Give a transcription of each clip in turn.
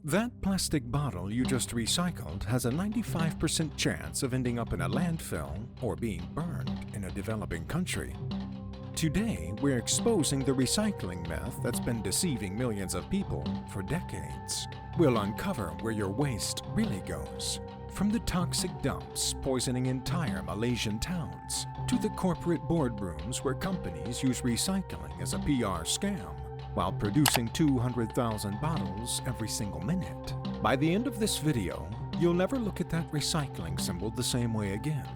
That plastic bottle you just recycled has a 95% chance of ending up in a landfill or being burned in a developing country. Today, we're exposing the recycling myth that's been deceiving millions of people for decades. We'll uncover where your waste really goes, from the toxic dumps poisoning entire Malaysian towns, to the corporate boardrooms where companies use recycling as a PR scam, while producing 200,000 bottles every single minute. By the end of this video, you'll never look at that recycling symbol the same way again,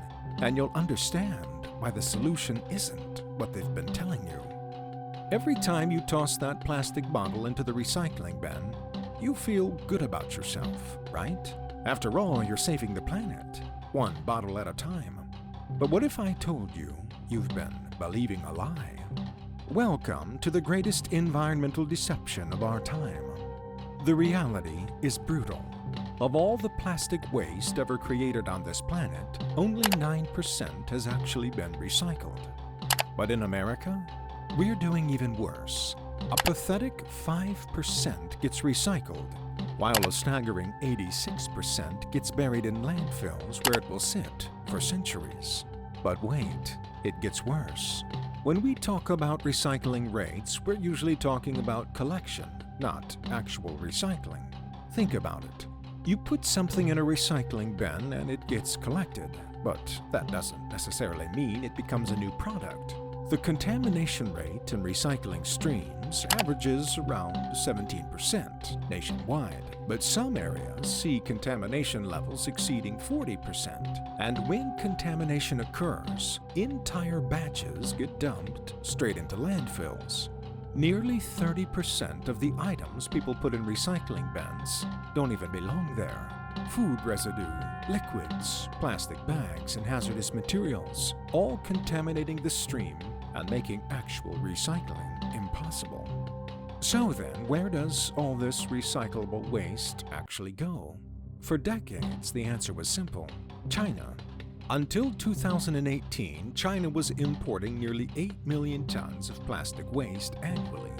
and you'll understand why the solution isn't what they've been telling you. Every time you toss that plastic bottle into the recycling bin, you feel good about yourself, right? After all, you're saving the planet, one bottle at a time. But what if I told you you've been believing a lie? Welcome to the greatest environmental deception of our time. The reality is brutal. Of all the plastic waste ever created on this planet, only 9% has actually been recycled. But in America, we're doing even worse. A pathetic 5% gets recycled, while a staggering 86% gets buried in landfills where it will sit for centuries. But wait, it gets worse. When we talk about recycling rates, we're usually talking about collection, not actual recycling. Think about it. You put something in a recycling bin and it gets collected, but that doesn't necessarily mean it becomes a new product. The contamination rate in recycling streams averages around 17% nationwide, but some areas see contamination levels exceeding 40%. And when contamination occurs, entire batches get dumped straight into landfills. Nearly 30% of the items people put in recycling bins don't even belong there. Food residue, liquids, plastic bags, and hazardous materials, all contaminating the stream and making actual recycling impossible. So then, where does all this recyclable waste actually go? For decades, the answer was simple: China. Until 2018, China was importing nearly 8 million tons of plastic waste annually.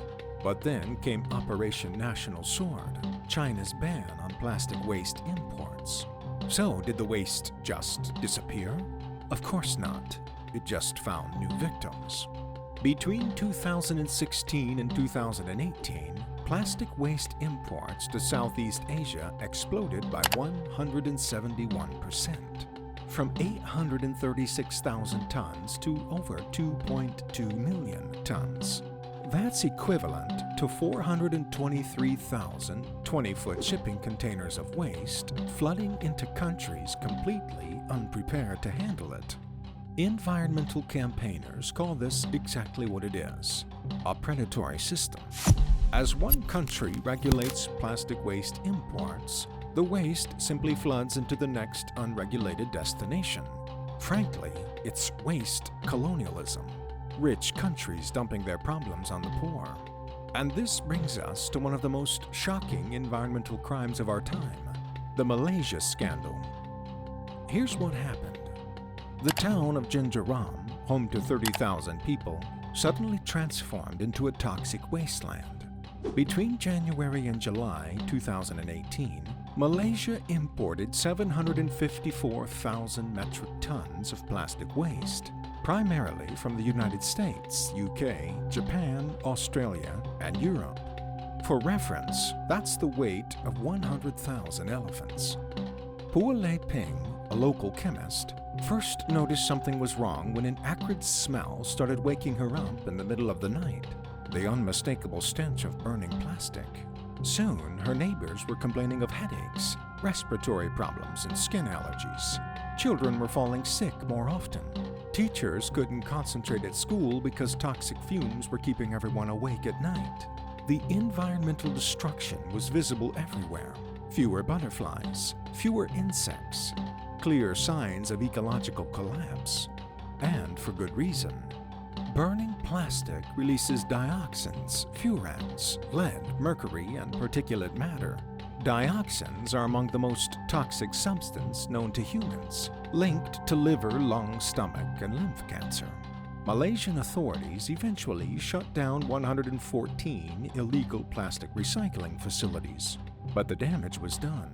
But then came Operation National Sword, China's ban on plastic waste imports. So did the waste just disappear? Of course not. It just found new victims. Between 2016 and 2018, plastic waste imports to Southeast Asia exploded by 171%. From 836,000 tons to over 2.2 million tons. That's equivalent to 423,000 20-foot shipping containers of waste flooding into countries completely unprepared to handle it. Environmental campaigners call this exactly what it is: a predatory system. As one country regulates plastic waste imports, the waste simply floods into the next unregulated destination. Frankly, it's waste colonialism. Rich countries dumping their problems on the poor. And this brings us to one of the most shocking environmental crimes of our time: the Malaysia scandal. Here's what happened. The town of Jinjaram, home to 30,000 people, suddenly transformed into a toxic wasteland. Between January and July 2018, Malaysia imported 754,000 metric tons of plastic waste, primarily from the United States, UK, Japan, Australia, and Europe. For reference, that's the weight of 100,000 elephants. Pua Lei Ping, a local chemist, first noticed something was wrong when an acrid smell started waking her up in the middle of the night. The unmistakable stench of burning plastic. Soon, her neighbors were complaining of headaches, respiratory problems, and skin allergies. Children were falling sick more often. Teachers couldn't concentrate at school because toxic fumes were keeping everyone awake at night. The environmental destruction was visible everywhere. Fewer butterflies, fewer insects, clear signs of ecological collapse. And for good reason. Burning plastic releases dioxins, furans, lead, mercury, and particulate matter. Dioxins are among the most toxic substances known to humans, linked to liver, lung, stomach, and lymph cancer. Malaysian authorities eventually shut down 114 illegal plastic recycling facilities. but the damage was done.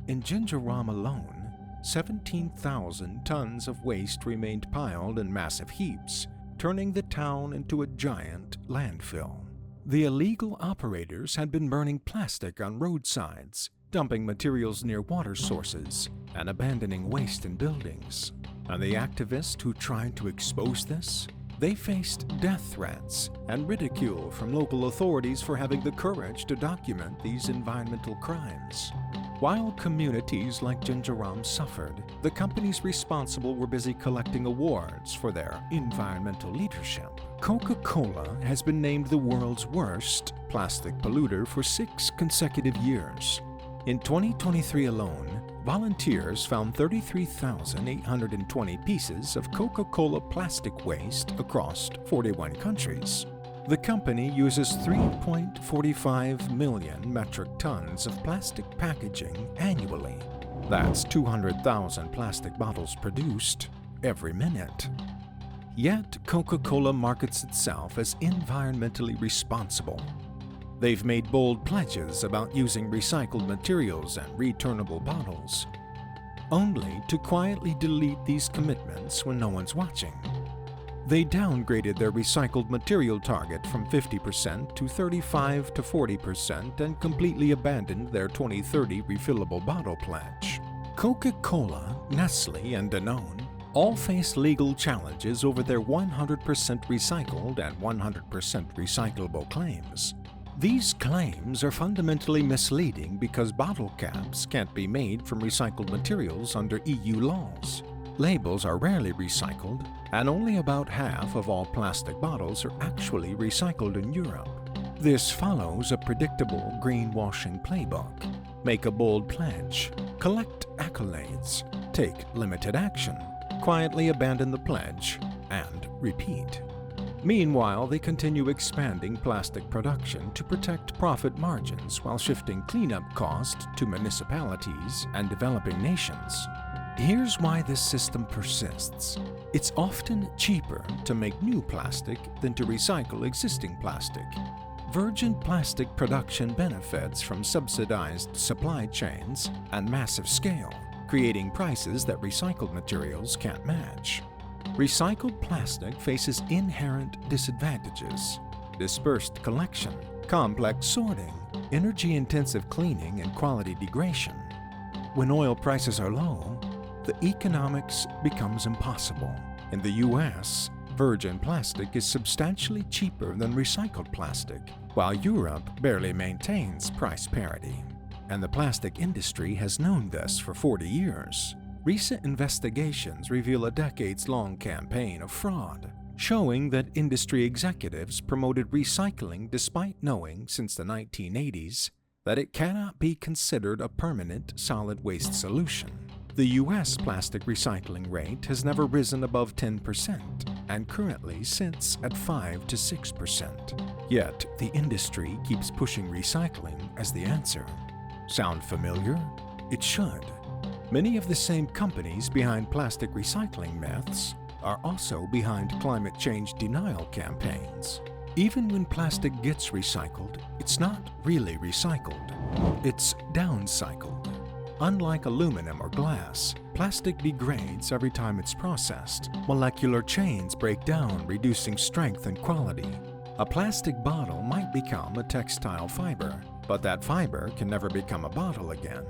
In Jinjaram alone, 17,000 tons of waste remained piled in massive heaps, turning the town into a giant landfill. The illegal operators had been burning plastic on roadsides, dumping materials near water sources, and abandoning waste in buildings. And the activists who tried to expose this? They faced death threats and ridicule from local authorities for having the courage to document these environmental crimes. While communities like Jinjaram suffered, the companies responsible were busy collecting awards for their environmental leadership. Coca-Cola has been named the world's worst plastic polluter for 6 consecutive years. In 2023 alone, volunteers found 33,820 pieces of Coca-Cola plastic waste across 41 countries. The company uses 3.45 million metric tons of plastic packaging annually. That's 200,000 plastic bottles produced every minute. Yet, Coca-Cola markets itself as environmentally responsible. They've made bold pledges about using recycled materials and returnable bottles, only to quietly delete these commitments when no one's watching. They downgraded their recycled material target from 50% to 35 to 40% and completely abandoned their 2030 refillable bottle pledge. Coca-Cola, Nestle, and Danone all face legal challenges over their 100% recycled and 100% recyclable claims. These claims are fundamentally misleading because bottle caps can't be made from recycled materials under EU laws. Labels are rarely recycled, and only about half of all plastic bottles are actually recycled in Europe. This follows a predictable greenwashing playbook. Make a bold pledge, collect accolades, take limited action, quietly abandon the pledge, and repeat. Meanwhile, they continue expanding plastic production to protect profit margins while shifting cleanup costs to municipalities and developing nations. Here's why this system persists. It's often cheaper to make new plastic than to recycle existing plastic. Virgin plastic production benefits from subsidized supply chains and massive scale, creating prices that recycled materials can't match. Recycled plastic faces inherent disadvantages: dispersed collection, complex sorting, energy-intensive cleaning, and quality degradation. When oil prices are low, the economics becomes impossible. In the US, virgin plastic is substantially cheaper than recycled plastic, while Europe barely maintains price parity. And the plastic industry has known this for 40 years. Recent investigations reveal a decades-long campaign of fraud, showing that industry executives promoted recycling despite knowing since the 1980s that it cannot be considered a permanent solid waste solution. The US plastic recycling rate has never risen above 10% and currently sits at 5 to 6%. Yet, the industry keeps pushing recycling as the answer. Sound familiar? It should. Many of the same companies behind plastic recycling myths are also behind climate change denial campaigns. Even when plastic gets recycled, it's not really recycled. It's downcycled. Unlike aluminum or glass, plastic degrades every time it's processed. Molecular chains break down, reducing strength and quality. A plastic bottle might become a textile fiber, but that fiber can never become a bottle again.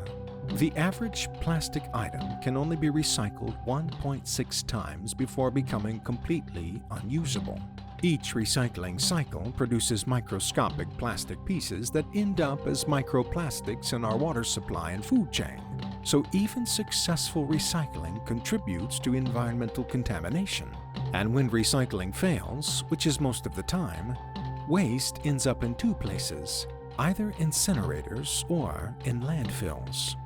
The average plastic item can only be recycled 1.6 times before becoming completely unusable. Each recycling cycle produces microscopic plastic pieces that end up as microplastics in our water supply and food chain. So even successful recycling contributes to environmental contamination. And when recycling fails, which is most of the time, waste ends up in 2 places, either incinerators or in landfills.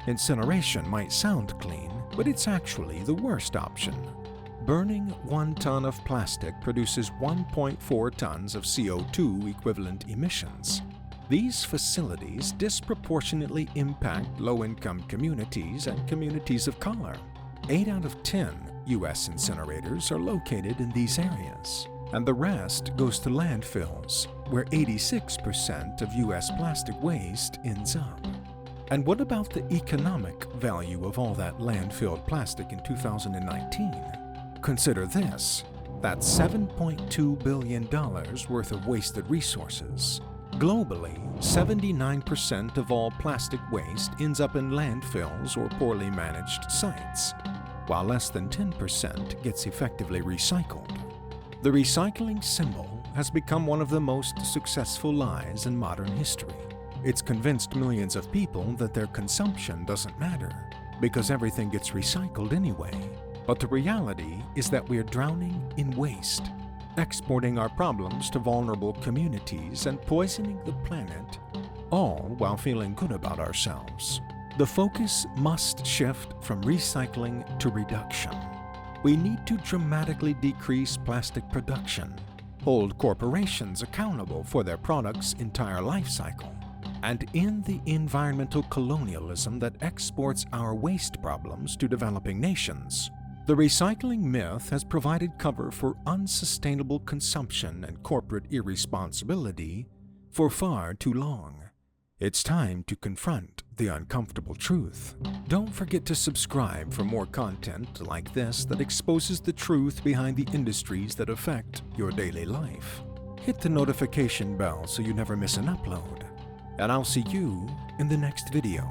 Incineration might sound clean, but it's actually the worst option. Burning 1 ton of plastic produces 1.4 tons of CO2 equivalent emissions. These facilities disproportionately impact low-income communities and communities of color. 8 out of 10 U.S. incinerators are located in these areas. and the rest goes to landfills, where 86% of US plastic waste ends up. And what about the economic value of all that landfilled plastic in 2019? Consider this. That's $7.2 billion worth of wasted resources. Globally, 79% of all plastic waste ends up in landfills or poorly managed sites, while less than 10% gets effectively recycled. The recycling symbol has become one of the most successful lies in modern history. It's convinced millions of people that their consumption doesn't matter because everything gets recycled anyway. But the reality is that we're drowning in waste, exporting our problems to vulnerable communities and poisoning the planet, all while feeling good about ourselves. The focus must shift from recycling to reduction. We need to dramatically decrease plastic production, hold corporations accountable for their products' entire life cycle, and end the environmental colonialism that exports our waste problems to developing nations. The recycling myth has provided cover for unsustainable consumption and corporate irresponsibility for far too long. It's time to confront the uncomfortable truth. Don't forget to subscribe for more content like this that exposes the truth behind the industries that affect your daily life. Hit the notification bell so you never miss an upload. And I'll see you in the next video.